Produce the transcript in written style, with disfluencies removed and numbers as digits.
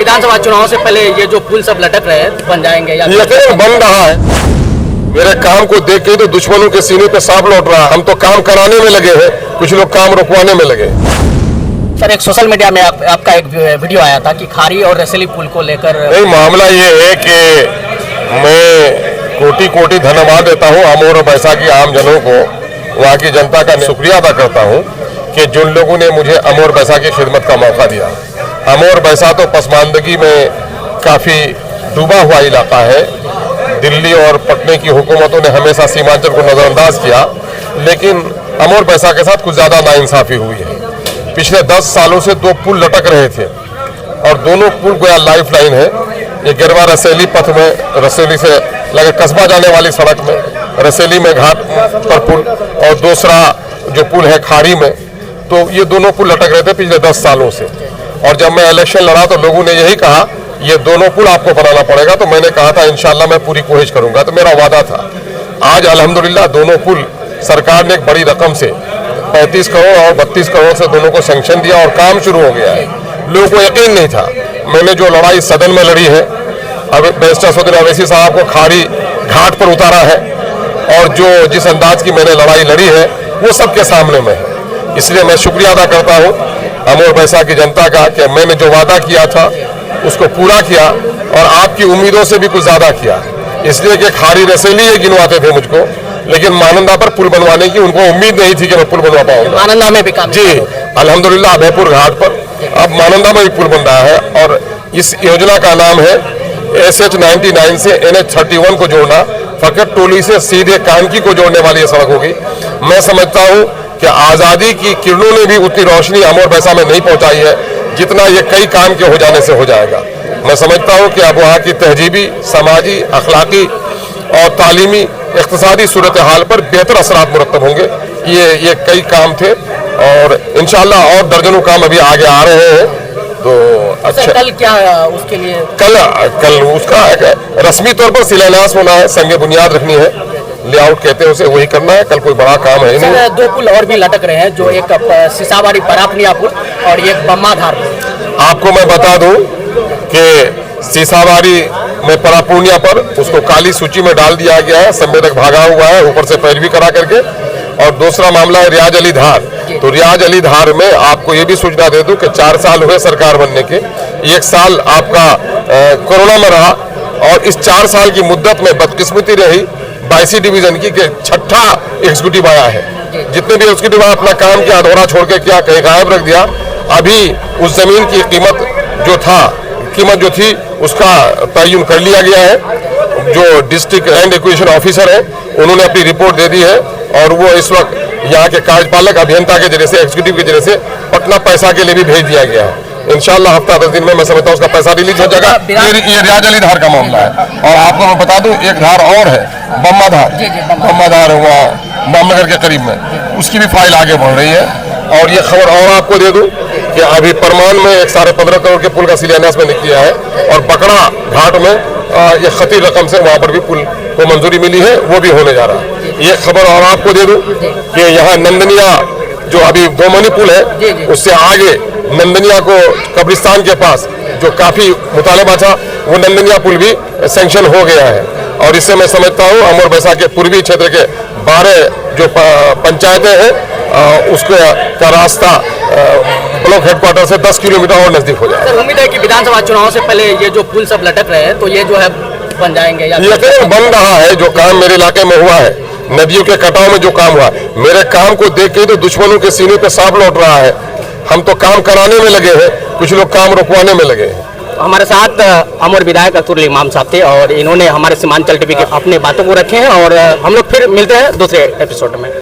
विधानसभा चुनाव से पहले ये जो पुल सब लटक रहे हैं बन जाएंगे या यकीन बन रहा है। मेरे काम को देख के तो दुश्मनों के सीने पे सांप लौट रहा है। हम तो काम कराने में लगे हैं, कुछ लोग काम रुकवाने में लगे। सर, एक सोशल मीडिया में आपका एक वीडियो आया था कि खारी और रसेली पुल को लेकर। नहीं, मामला ये है कि मैं कोटि कोटि धन्यवाद देता हूँ अमोर और बैसाखी आम जनों को, वहाँ की जनता का शुक्रिया अदा करता हूँ कि जिन लोगों ने मुझे अमोर बैसाखी खिदमत का मौका दिया। अमोर बैसा तो पसमानदगी में काफ़ी डूबा हुआ इलाका है। दिल्ली और पटने की हुकूमतों ने हमेशा सीमांचल को नज़रअंदाज किया, लेकिन अमोर बैसा के साथ कुछ ज़्यादा नाइंसाफ़ी हुई है। पिछले 10 सालों से 2 पुल लटक रहे थे और दोनों पुल गोया लाइफ लाइन है। ये गिरवा रसेली पथ में, रसेली से लगे कस्बा जाने वाली सड़क में, रसेली में घाट पर पुल, और दूसरा जो पुल है खाड़ी में। तो ये दोनों पुल लटक रहे थे पिछले 10 सालों से। और जब मैं इलेक्शन लड़ा तो लोगों ने यही कहा ये दोनों पुल आपको बनाना पड़ेगा। तो मैंने कहा था इंशाल्लाह मैं पूरी कोशिश करूंगा, तो मेरा वादा था। आज अल्हम्दुलिल्लाह दोनों पुल सरकार ने एक बड़ी रकम से 35 करोड़ और 32 करोड़ से दोनों को सैंक्शन दिया और काम शुरू हो गया है। लोगों को यकीन नहीं था। मैंने जो लड़ाई सदन में लड़ी है, अब बैरिस्टर असदुद्दीन ओवैसी साहब को खाड़ी घाट पर उतारा है, और जो जिस अंदाज की मैंने लड़ाई लड़ी है वो सबके सामने में है। इसलिए मैं शुक्रिया अदा करता हूँ अमोर बैसा की जनता का कि मैंने जो वादा किया था उसको पूरा किया और आपकी उम्मीदों से भी कुछ ज़्यादा किया। इसलिए कि खाड़ी रसेली ये गिनवाते थे मुझको, लेकिन मानंदा पर पुल बनवाने की उनको उम्मीद नहीं थी कि मैं पुल बनवा पाऊंगा। मानंदा में भी काम जी अल्हम्दुलिल्लाह अभयपुर घाट पर अब मानंदा में भी पुल बन रहा है, और इस योजना का नाम है SH99 से NH31 को जोड़ना। फकत टोली से सीधे कानकी को जोड़ने वाली ये सड़क होगी। मैं समझता हूँ कि आज़ादी की किरणों ने भी उतनी रोशनी अमोर बैसा में नहीं पहुँचाई है जितना ये कई काम के हो जाने से हो जाएगा। मैं समझता हूँ कि अब वहाँ की तहजीबी, समाजी, अखलाकी और तालीमी इक़्तिसादी सूरत हाल पर बेहतर असरात मुरत्तब होंगे। ये कई काम थे और इंशाअल्लाह और दर्जनों काम अभी आगे आ रहे हैं। तो अच्छा, कल क्या उसके लिए? कल उसका रस्मी तौर पर शिलान्यास होना है, संगे बुनियाद रखनी है, लेआउट कहते हैं उसे, वही करना है। कल कोई बड़ा काम है नहीं। 2 पुल और भी लटक रहे हैं, जो एक सीसाबाड़ी परापनिया पुल और एक बम्माधार पुल। आपको मैं बता दूं कि सीसाबाड़ी में परापूर्णिया पर उसको काली सूची में डाल दिया गया है, संवेदक भागा हुआ है ऊपर से पैरवी करा करके। और दूसरा मामला है रियाज अली धार। तो रियाज अली धार में आपको ये भी सूचना दे दूं कि 4 साल हुए सरकार बनने के, 1 साल आपका कोरोना में रहा, और इस 4 साल की मुद्दत में बदकिस्मती रही 22 डिवीजन की कि 6ठा एग्जीक्यूटिव आया है। जितने भी एग्जीक्यूटिव आपना काम किया अधूरा छोड़ के किया, कहीं गायब रख दिया। अभी उस जमीन की कीमत जो थी उसका तयन कर लिया गया है। जो डिस्ट्रिक्ट लैंड एक्विजिशन ऑफिसर है उन्होंने अपनी रिपोर्ट दे दी है, और वो इस वक्त यहाँ के कार्यपालक अभियंता के जरिए से, एग्जीक्यूटिव के जरिए से पटना पैसा के लिए भी भेज दिया गया है। इंशाअल्लाह हफ्ता 10 दिन में मैं समझता हूँ उसका पैसा रिलीज हो जाएगा। ये रियाज अली धार का मामला है। और आपको मैं बता दूं एक धार और है, बम्माधार है वहाँ रामनगर के करीब में, उसकी भी फाइल आगे बढ़ रही है। और ये खबर और आपको दे दूं कि अभी परमान में एक 15.5 करोड़ के पुल का शिलान्यास मैंने किया है, और बकड़ा घाट में ये खती रकम से वहाँ पर भी पुल को मंजूरी मिली है, वो भी होने जा रहा है। ये खबर और आपको दे दूं कि यहाँ नंदनिया जो अभी 2 मनी पुल है, उससे आगे नंदनिया को कब्रिस्तान के पास जो काफ़ी मुतालबा था, वो नंदनिया पुल भी सैंक्शन हो गया है। और इससे मैं समझता हूँ अमोर बैसा के पूर्वी क्षेत्र के 12 जो पंचायतें हैं उसका का रास्ता ब्लॉक हेडक्वार्टर से 10 किलोमीटर और नजदीक हो जाएगा। उम्मीद है कि विधानसभा चुनाव से पहले ये जो पुल सब लटक रहे हैं तो ये जो है बन जाएंगे या यकीन बन रहा है। जो काम मेरे इलाके में हुआ है, नदियों के कटाव में जो काम हुआ, मेरे काम को देख के तो दुश्मनों के सीने पे सांप लौट रहा है। हम तो काम कराने में लगे हैं, कुछ लोग काम रुकवाने में लगे हैं। हमारे साथ अमर विधायक अतुल इमाम साहब थे, और इन्होंने हमारे सीमांचल टीवी के अपने बातों को रखे हैं, और हम लोग फिर मिलते हैं दूसरे एपिसोड में।